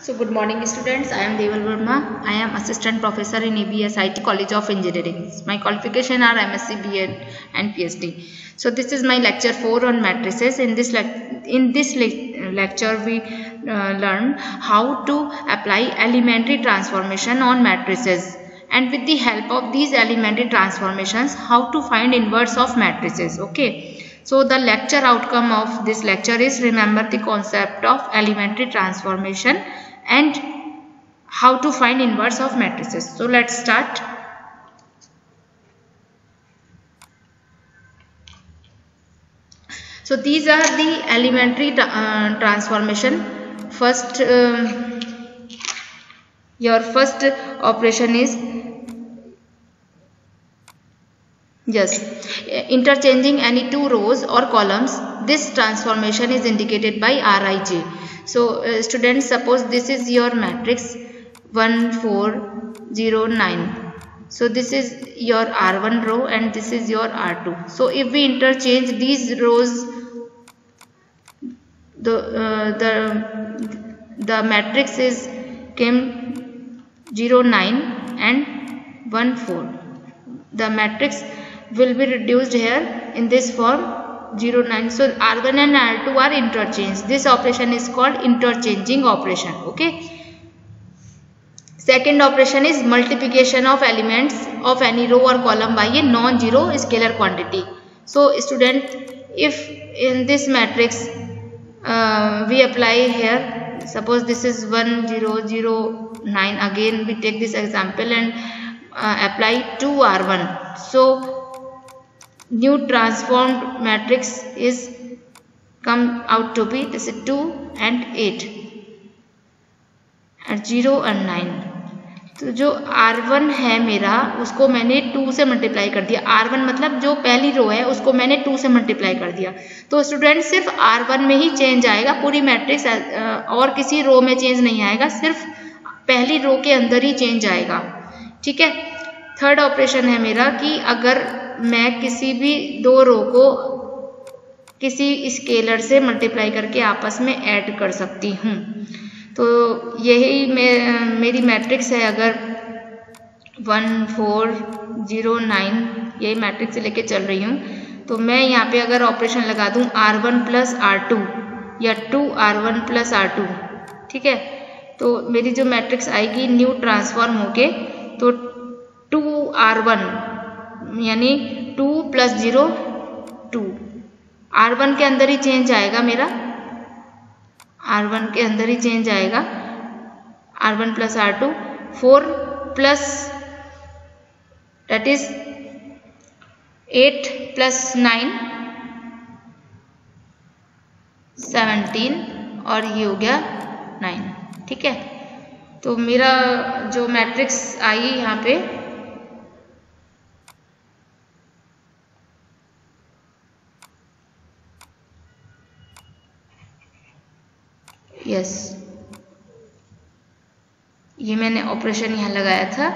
So good morning students, I am Deval Verma. I am assistant professor in ABSIT College of Engineering. My qualification are MSc, BEd and PhD. So this is my lecture 4 on matrices. In this lecture we learn how to apply elementary transformation on matrices, and with the help of these elementary transformations how to find inverse of matrices. Okay. So the lecture outcome of this lecture is remember the concept of elementary transformation and how to find inverse of matrices. So let's start. So these are the elementary transformation. First, your first operation is interchanging any two rows or columns. This transformation is indicated by Rij. So students, suppose this is your matrix 1 4 0 9. So this is your R1 row and this is your R2. So if we interchange these rows, the matrix is came 0 9 and 1 4. The matrix will be reduced here in this form 0 9. So R1 and R2 are interchanged. This operation is called interchanging operation. Okay. Second operation is multiplication of elements of any row or column by a non-zero scalar quantity. So student, if in this matrix we apply here, suppose this is 1 0 0 9, again we take this example and apply 2 R1. So new transformed matrix is come out to be this is 2 and 8 and 0 and 9. तो जो R1 है मेरा उसको मैंने 2 से multiply कर दिया. R1 मतलब जो पहली रो है उसको मैंने 2 से मल्टीप्लाई कर दिया. तो स्टूडेंट सिर्फ R1 में ही चेंज आएगा, पूरी मैट्रिक्स और किसी रो में चेंज नहीं आएगा, सिर्फ पहली रो के अंदर ही चेंज आएगा. ठीक है. थर्ड ऑपरेशन है मेरा कि अगर मैं किसी भी दो रो को किसी स्केलर से मल्टीप्लाई करके आपस में ऐड कर सकती हूँ. तो यही मेरी मैट्रिक्स है. अगर 1 4 0 9 यही मैट्रिक्स से लेके चल रही हूँ, तो मैं यहाँ पे अगर ऑपरेशन लगा दूँ R1 प्लस R2 या 2 R1 प्लस R2, ठीक है, तो मेरी जो मैट्रिक्स आएगी न्यू ट्रांसफॉर्म होके तो 2 R1 यानी 2 प्लस 0 2. R1 के अंदर ही चेंज आएगा मेरा, R1 के अंदर ही चेंज आएगा. R1 plus R2 4 plus that is 8 plus 9 17 और ये हो गया 9. ठीक है. तो मेरा जो मैट्रिक्स आई यहाँ पे ये मैंने ऑपरेशन यहाँ लगाया था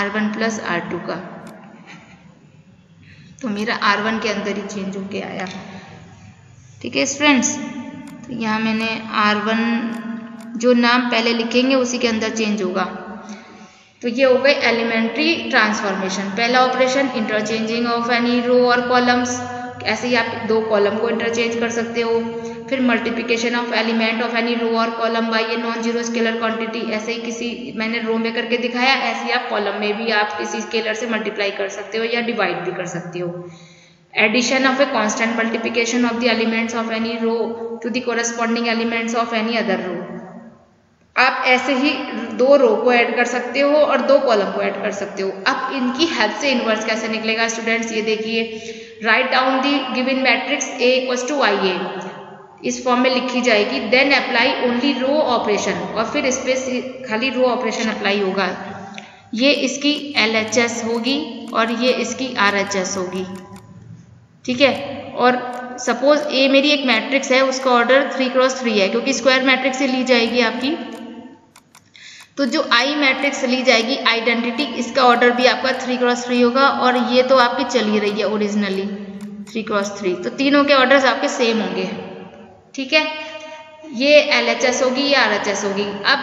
R1 प्लस R2 का, तो मेरा R1 के अंदर ही चेंज होके आया. ठीक है स्टूडेंट्स. तो यहाँ मैंने R1 जो नाम पहले लिखेंगे उसी के अंदर चेंज होगा. तो ये हो गई एलिमेंट्री ट्रांसफॉर्मेशन. पहला operation interchanging of any row or columns, ऐसे ही आप दो कॉलम को इंटरचेंज कर सकते हो. फिर multiplication of element of any row और column by a non zero scalar quantity, ऐसे ही किसी मैंने रो में करके दिखाया, ऐसे ही आप कॉलम में भी आप किसी स्केलर से मल्टीप्लाई कर सकते हो या डिवाइड भी कर सकते हो. Addition of a constant multiplication of the elements of any row to the corresponding elements of any other row. आप ऐसे ही दो रो को ऐड कर सकते हो और दो कॉलम को ऐड कर सकते हो. अब इनकी हेल्प से इनवर्स कैसे निकलेगा स्टूडेंट्स, ये देखिए. Write down the given matrix A equals to IA, इस फॉर्म में लिखी जाएगी. Then apply only row operation, और फिर इस पे खाली रो ऑपरेशन अप्लाई होगा. ये इसकी LHS होगी और ये इसकी RHS होगी. ठीक है. और सपोज A मेरी एक मैट्रिक्स है, उसका ऑर्डर 3×3 है क्योंकि स्क्वायर मैट्रिक्स से ली जाएगी आपकी. तो जो I मैट्रिक्स ली जाएगी आइडेंटिटी, इसका ऑर्डर भी आपका 3×3 होगा, और ये तो आपकी चली रही है ओरिजिनली 3×3. तो तीनों के ऑर्डर्स आपके सेम होंगे. ठीक है. ये LHS होगी, ये RHS होगी। अब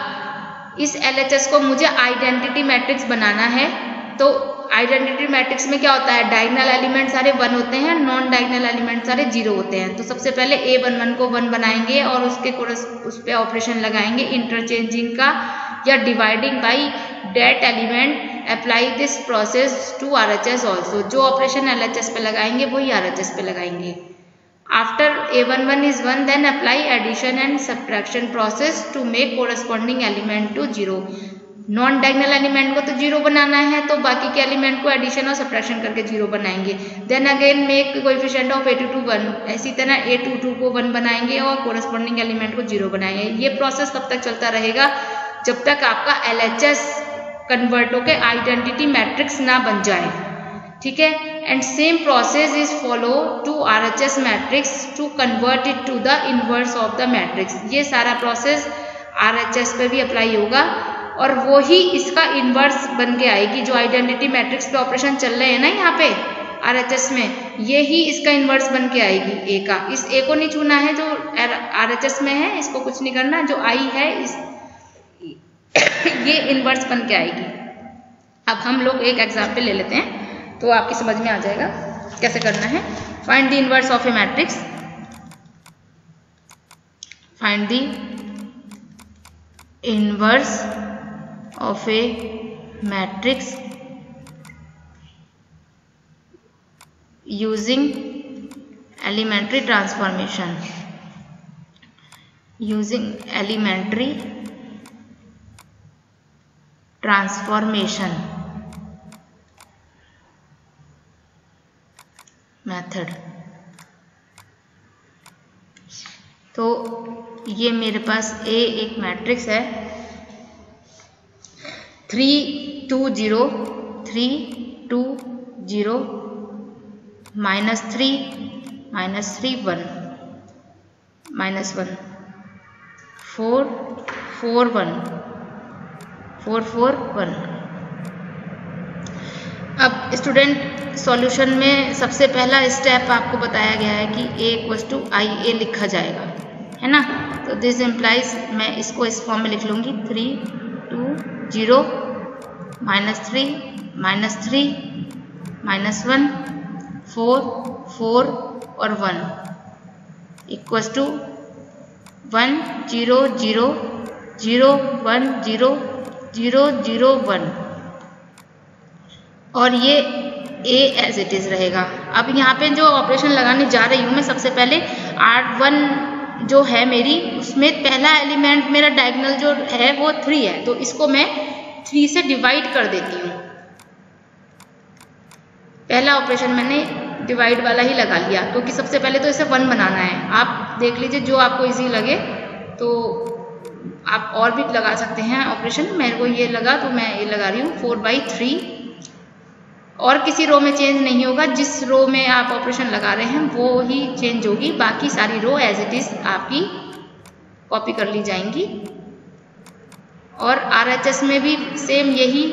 इस LHS को मुझे आइडेंटिटी मैट्रिक्स बनाना है। तो आइडेंटिटी मैट्रिक्स में क्या होता है, डायगोनल एलिमेंट सारे 1 होते हैं, नॉन डायगोनल एलिमेंट सारे 0 होते हैं। तो सबसे पहले A11 को 1 बनाएंगे और उस पर ऑपरेशन लगाएंगे इंटरचेंजिंग का या dividing by that element. Apply this process to RHS also. जो ऑपरेशन LHS पे लगाएंगे वही RHS पे लगाएंगे। After A11 is 1 then apply addition and subtraction process to make corresponding element to 0। Non diagonal element को तो 0 बनाना है, तो बाकी के एलिमेंट को एडिशन और सब्ट्रैक्शन करके 0 बनाएंगे। Then again make coefficient of A22 1। इसी तरह A22 को 1 बनाएंगे और कोरस्पॉन्डिंग एलिमेंट को 0 बनाएंगे। ये प्रोसेस तब तक चलता रहेगा जब तक आपका LHS कन्वर्ट होकर आइडेंटिटी मैट्रिक्स ना बन जाए, ठीक है। And same process is follow to RHS matrix to convert it to the inverse of the matrix. ये सारा प्रोसेस RHS पे भी अप्लाई होगा और वो ही इसका इनवर्स बन के आएगी। जो आइडेंटिटी मैट्रिक्स पे ऑपरेशन चल रहे हैं ना यहाँ पे RHS में, ये ही इसका इनवर्स बन के आएगी A का। इस A को नहीं छूना है जो RHS में है, इसको कुछ नहीं करना। जो I है इस ये इनवर्स बन के आएगी। अब हम लोग एक एग्जाम्पल ले लेते हैं तो आपकी समझ में आ जाएगा कैसे करना है। Find the inverse of a matrix. Find the inverse of a matrix using elementary transformation. Using elementary transformation method. तो ये मेरे पास A एक मैट्रिक्स है 3 2 0 3 2 0 -3 -3 1 -1 4 4 1 4 4 1। अब स्टूडेंट सॉल्यूशन में सबसे पहला स्टेप आपको बताया गया है कि A = IA लिखा जाएगा, है ना। तो दिस इम्प्लाइज मैं इसको इस फॉर्म में लिख लूँगी 3 2 0 -3 -3 -1 4 4 और 1 = 1 0 0 0 1 0 0 0 1 और ये A एज इट इज रहेगा। अब यहाँ पे जो ऑपरेशन लगाने जा रही हूँ मैं, सबसे पहले R1 जो है मेरी, उसमें पहला एलिमेंट मेरा डायगोनल जो है वो 3 है, तो इसको मैं 3 से डिवाइड कर देती हूँ। पहला ऑपरेशन मैंने डिवाइड वाला ही लगा लिया क्योंकि सबसे पहले तो इसे 1 बनाना है। आप देख लीजिए जो आपको इजी लगे, तो आप और भी लगा सकते हैं ऑपरेशन। मेरे को ये लगा तो मैं ये लगा रही हूँ 4/3। और किसी रो में चेंज नहीं होगा, जिस रो में आप ऑपरेशन लगा रहे हैं वो ही चेंज होगी, बाकी सारी रो एज इट इज आपकी कॉपी कर ली जाएंगी। और RHS में भी सेम यही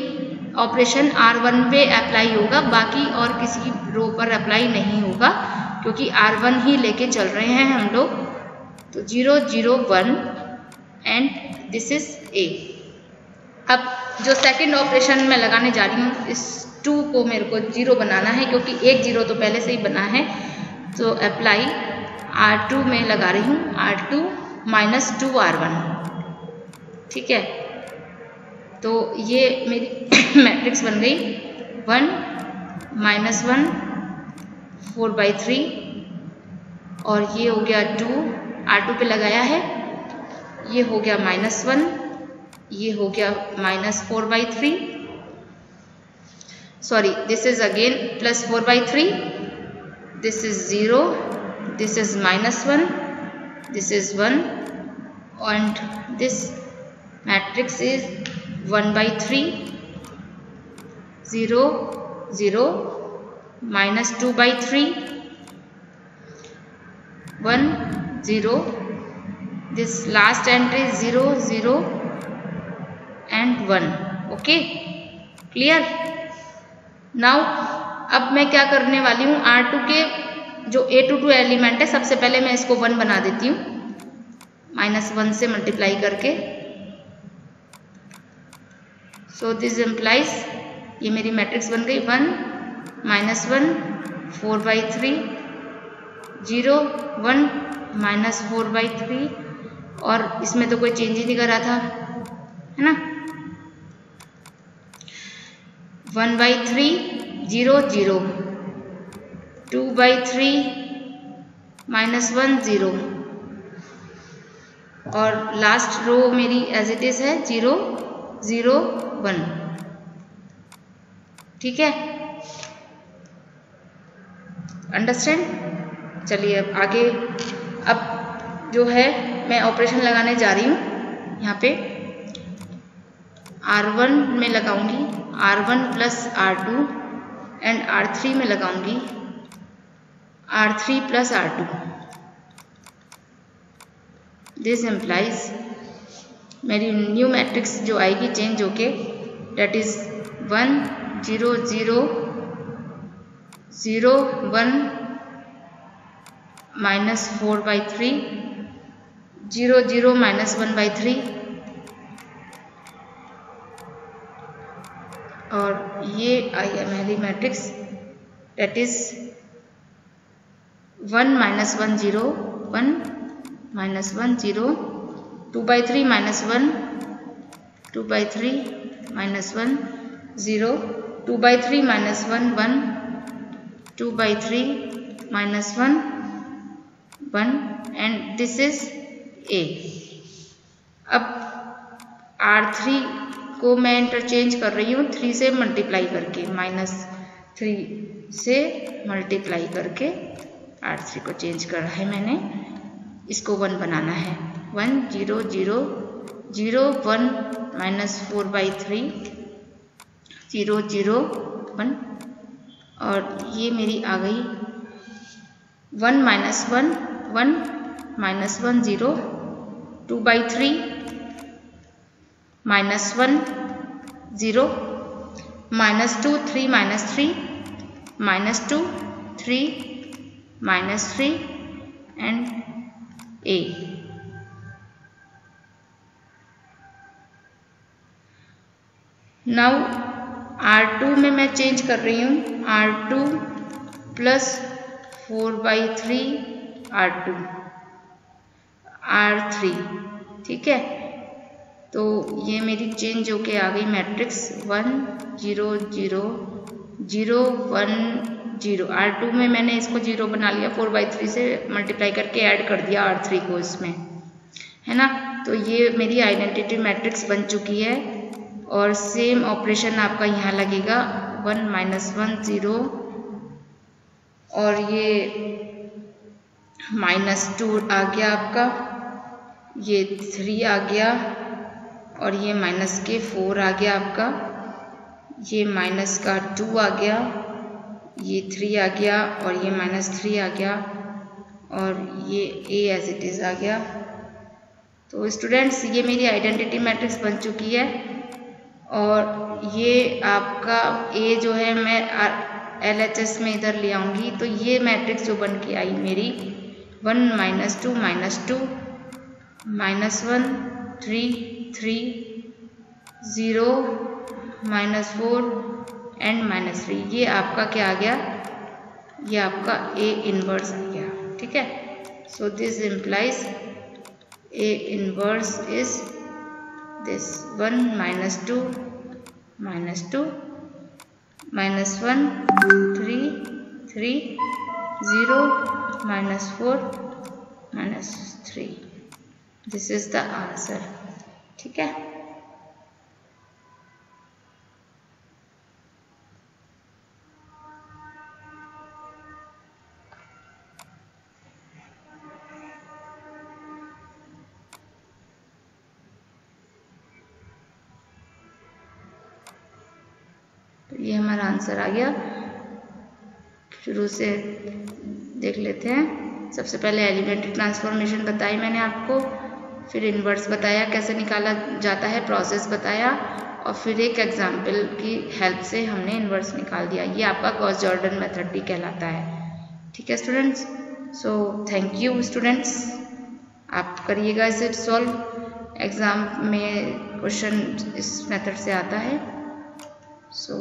ऑपरेशन R1 पे अप्लाई होगा, बाकी और किसी रो पर अप्लाई नहीं होगा क्योंकि R1 ही लेके चल रहे हैं हम लोग। तो 0 0 1 एंड दिस इज A। अब जो सेकंड ऑपरेशन मैं लगाने जा रही हूँ, इस 2 को मेरे को 0 बनाना है क्योंकि एक 0 तो पहले से ही बना है। तो अप्लाई R2 में लगा रही हूँ, R2 -2 R1, ठीक है। तो ये मेरी मैट्रिक्स बन गई 1 -1 4/3 और ये हो गया 2 R2 पे लगाया है, ये हो गया -1, ये हो गया -4/3, sorry this is again +4/3, this is 0, this is -1, this is 1 and this matrix is 1/3 0 0 -2/3 1 0, this last entry is 0 0 and 1। Okay clear. Now अब मैं क्या करने वाली हूँ, R2 के जो A22 एलिमेंट है सबसे पहले मैं इसको 1 बना देती हूँ। -1 से मल्टीप्लाई करके। सो दिस इम्प्लाइज, ये मेरी मैट्रिक्स बन गई 1 -1 4/3 0 1 -4/3, और इसमें तो कोई चेंज ही नहीं करा था, है ना। 1/3 0 0 2/3 -1 0, और लास्ट रो मेरी एज इट इज है 0 0 1। ठीक है, अंडरस्टैंड। चलिए अब आगे, अब जो है मैं ऑपरेशन लगाने जा रही हूँ। यहाँ पे R1 में लगाऊंगी R1 + R2 एंड R3 में लगाऊंगी R3 + R2। दिस इम्प्लाइज मेरी न्यू मैट्रिक्स जो आएगी चेंज होके, डेट इज 1 0 0 0 1 -4/3 0 0 -1/3, और ये आई है मेरी matrix, date is 1 -1 0 1 -1 0 2/3 -1 2/3 -1 0 2/3 -1 1 2/3 -1 1, and this is A। अब R3 को मैं इंटरचेंज कर रही हूँ 3 से मल्टीप्लाई करके, -3 से मल्टीप्लाई करके R3 को चेंज कर रहा है मैंने, इसको 1 बनाना है। 1 0 0 0 1 -4/3 0 0 1, और ये मेरी आ गई 1 -1 1 -1 0 2/3 -1 0 -2 3 -3 -2 3 -3 एंड A। नाउ R2 में मैं चेंज कर रही हूँ R2 + 4/3 R2 R3। ठीक है, तो ये मेरी चेंज होके आ गई मैट्रिक्स 1 0 0 0 1 0। R2 में मैंने इसको 0 बना लिया, 4/3 से मल्टीप्लाई करके ऐड कर दिया R3 को इसमें, है ना। तो ये मेरी आइडेंटिटी मैट्रिक्स बन चुकी है, और सेम ऑपरेशन आपका यहाँ लगेगा 1 -1 0, और ये -2 आ गया आपका, ये 3 आ गया, और ये -4 आ गया आपका, ये -2 आ गया, ये 3 आ गया, और ये -3 आ गया, और ये A एज इट इज़ आ गया। तो स्टूडेंट्स, ये मेरी आइडेंटिटी मैट्रिक्स बन चुकी है, और ये आपका A जो है मैं LHS में इधर ले आऊँगी, तो ये मैट्रिक्स जो बन के आई मेरी 1 -2 -2 -1 3 3 0 -4 एंड -3, ये आपका क्या आ गया, ये आपका A इनवर्स आ गया। ठीक है, so this implies A inverse is this 1 -2 -2 -1 3 3 0 -4 -3, this is the answer. ठीक है, ये हमारा आंसर आ गया। शुरू से देख लेते हैं। सबसे पहले एलिमेंट्री ट्रांसफॉर्मेशन बताई मैंने आपको, फिर इन्वर्स बताया कैसे निकाला जाता है, प्रोसेस बताया, और फिर एक एग्जाम्पल की हेल्प से हमने इन्वर्स निकाल दिया। ये आपका गॉस जॉर्डन मेथड भी कहलाता है। ठीक है students, so thank you students. आप करिएगा इसे सॉल्व। एग्ज़ाम में क्वेश्चन इस मेथड से आता है। सो